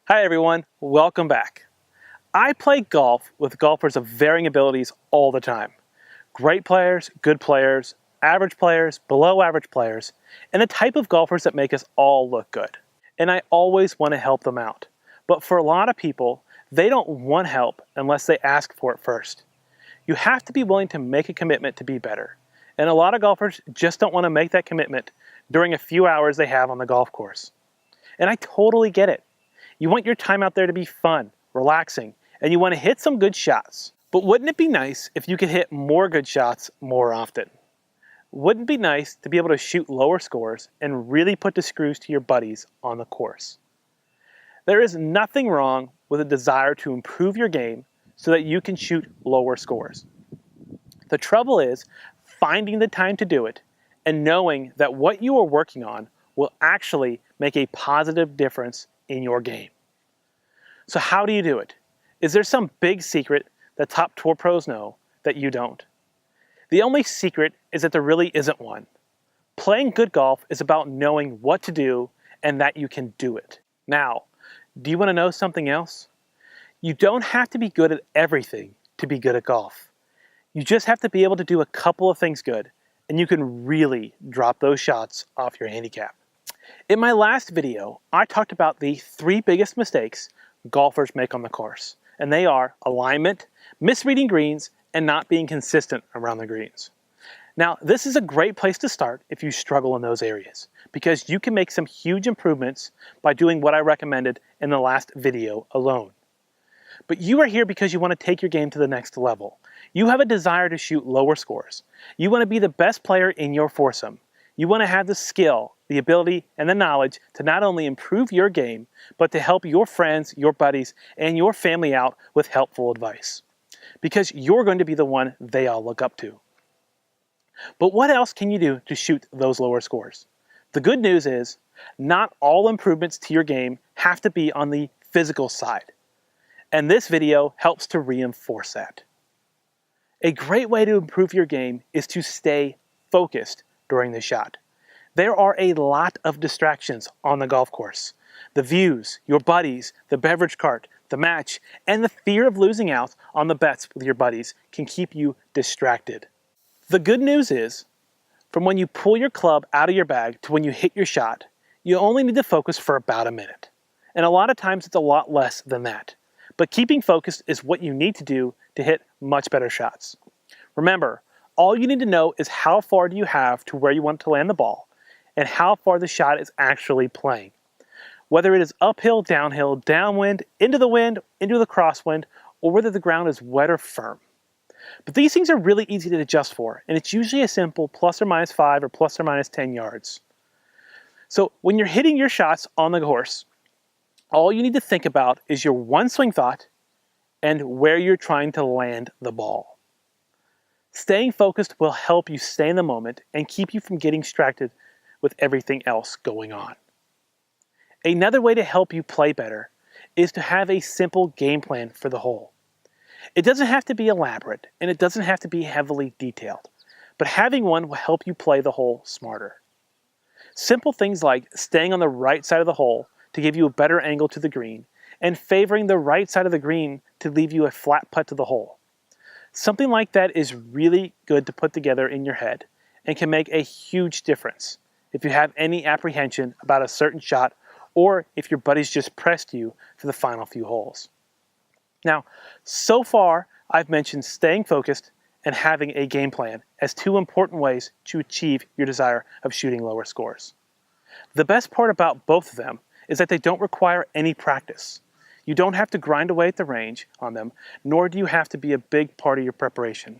Hi everyone, welcome back. I play golf with golfers of varying abilities all the time. Great players, good players, average players, below average players, and the type of golfers that make us all look good. And I always want to help them out. But for a lot of people, they don't want help unless they ask for it first. You have to be willing to make a commitment to be better. And a lot of golfers just don't want to make that commitment during a few hours they have on the golf course. And I totally get it. You want your time out there to be fun, relaxing, and you want to hit some good shots. But wouldn't it be nice if you could hit more good shots more often? Wouldn't it be nice to be able to shoot lower scores and really put the screws to your buddies on the course? There is nothing wrong with a desire to improve your game so that you can shoot lower scores. The trouble is finding the time to do it and knowing that what you are working on will actually make a positive difference in your game. So how do you do it? Is there some big secret that top tour pros know that you don't? The only secret is that there really isn't one. Playing good golf is about knowing what to do and that you can do it. Now, do you want to know something else? You don't have to be good at everything to be good at golf. You just have to be able to do a couple of things good, and you can really drop those shots off your handicap. In my last video, I talked about the 3 biggest mistakes golfers make on the course, and they are alignment, misreading greens, and not being consistent around the greens. Now, this is a great place to start if you struggle in those areas, because you can make some huge improvements by doing what I recommended in the last video alone. But you are here because you want to take your game to the next level. You have a desire to shoot lower scores. You want to be the best player in your foursome. You want to have the skill, the ability, and the knowledge to not only improve your game, but to help your friends, your buddies, and your family out with helpful advice. Because you're going to be the one they all look up to. But what else can you do to shoot those lower scores? The good news is, not all improvements to your game have to be on the physical side. And this video helps to reinforce that. A great way to improve your game is to stay focused during the shot. There are a lot of distractions on the golf course. The views, your buddies, the beverage cart, the match, and the fear of losing out on the bets with your buddies can keep you distracted. The good news is, from when you pull your club out of your bag to when you hit your shot, you only need to focus for about a minute. And a lot of times it's a lot less than that. But keeping focused is what you need to do to hit much better shots. Remember, all you need to know is how far do you have to where you want to land the ball and how far the shot is actually playing. Whether it is uphill, downhill, downwind, into the crosswind, or whether the ground is wet or firm. But these things are really easy to adjust for, and it's usually a simple plus or minus 5 or plus or minus 10 yards. So when you're hitting your shots on the course, all you need to think about is your one swing thought and where you're trying to land the ball. Staying focused will help you stay in the moment and keep you from getting distracted with everything else going on. Another way to help you play better is to have a simple game plan for the hole. It doesn't have to be elaborate and it doesn't have to be heavily detailed, but having one will help you play the hole smarter. Simple things like staying on the right side of the hole to give you a better angle to the green and favoring the right side of the green to leave you a flat putt to the hole. Something like that is really good to put together in your head and can make a huge difference if you have any apprehension about a certain shot or if your buddies just pressed you for the final few holes. Now, so far I've mentioned staying focused and having a game plan as 2 important ways to achieve your desire of shooting lower scores. The best part about both of them is that they don't require any practice. You don't have to grind away at the range on them, nor do you have to be a big part of your preparation.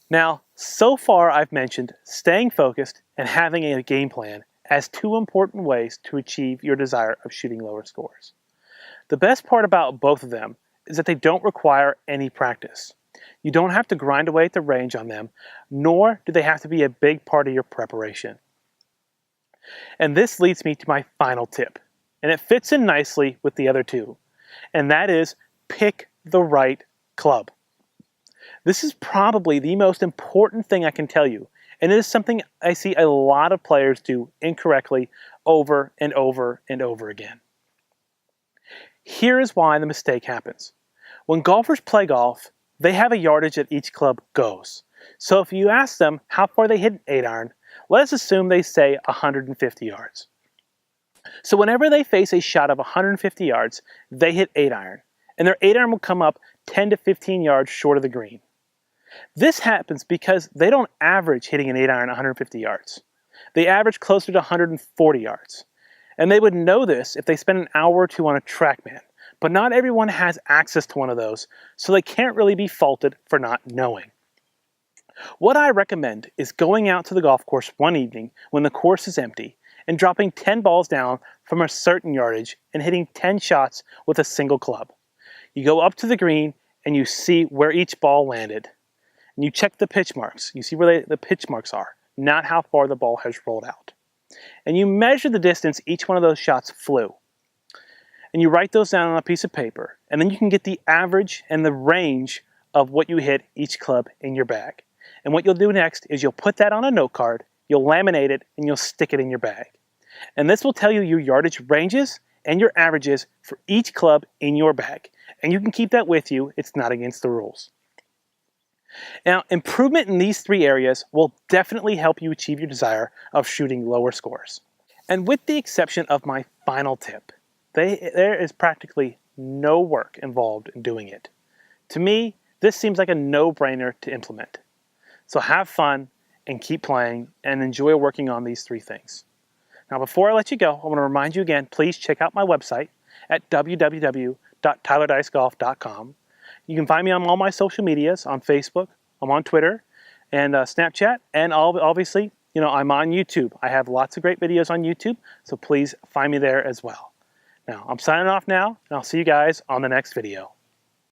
Now, so far I've mentioned staying focused and having a game plan as 2 important ways to achieve your desire of shooting lower scores. The best part about both of them is that they don't require any practice. You don't have to grind away at the range on them, nor do they have to be a big part of your preparation. And this leads me to my final tip, and it fits in nicely with the other 2. And that is pick the right club. This is probably the most important thing I can tell you, and it is something I see a lot of players do incorrectly over and over and over again. Here is why the mistake happens. When golfers play golf, they have a yardage that each club goes. So if you ask them how far they hit an 8-iron, let us assume they say 150 yards. So whenever they face a shot of 150 yards, they hit 8-iron, and their 8-iron will come up 10 to 15 yards short of the green. This happens because they don't average hitting an 8-iron 150 yards. They average closer to 140 yards. And they would know this if they spent an hour or two on a TrackMan, but not everyone has access to one of those, so they can't really be faulted for not knowing. What I recommend is going out to the golf course one evening when the course is empty and dropping 10 balls down from a certain yardage and hitting 10 shots with a single club. You go up to the green and you see where each ball landed. And you check the pitch marks. You see where the pitch marks are, not how far the ball has rolled out. And you measure the distance each one of those shots flew. And you write those down on a piece of paper. And then you can get the average and the range of what you hit each club in your bag. And what you'll do next is you'll put that on a note card, you'll laminate it, and you'll stick it in your bag. And this will tell you your yardage ranges and your averages for each club in your bag. And you can keep that with you. It's not against the rules. Now, improvement in these 3 areas will definitely help you achieve your desire of shooting lower scores. And with the exception of my final tip, there is practically no work involved in doing it. To me, this seems like a no-brainer to implement. So have fun and keep playing and enjoy working on these 3 things. Now, before I let you go, I want to remind you again, please check out my website at www.tylerdicegolf.com. You can find me on all my social medias, on Facebook, I'm on Twitter, and Snapchat, and obviously, I'm on YouTube. I have lots of great videos on YouTube, so please find me there as well. Now, I'm signing off now, and I'll see you guys on the next video.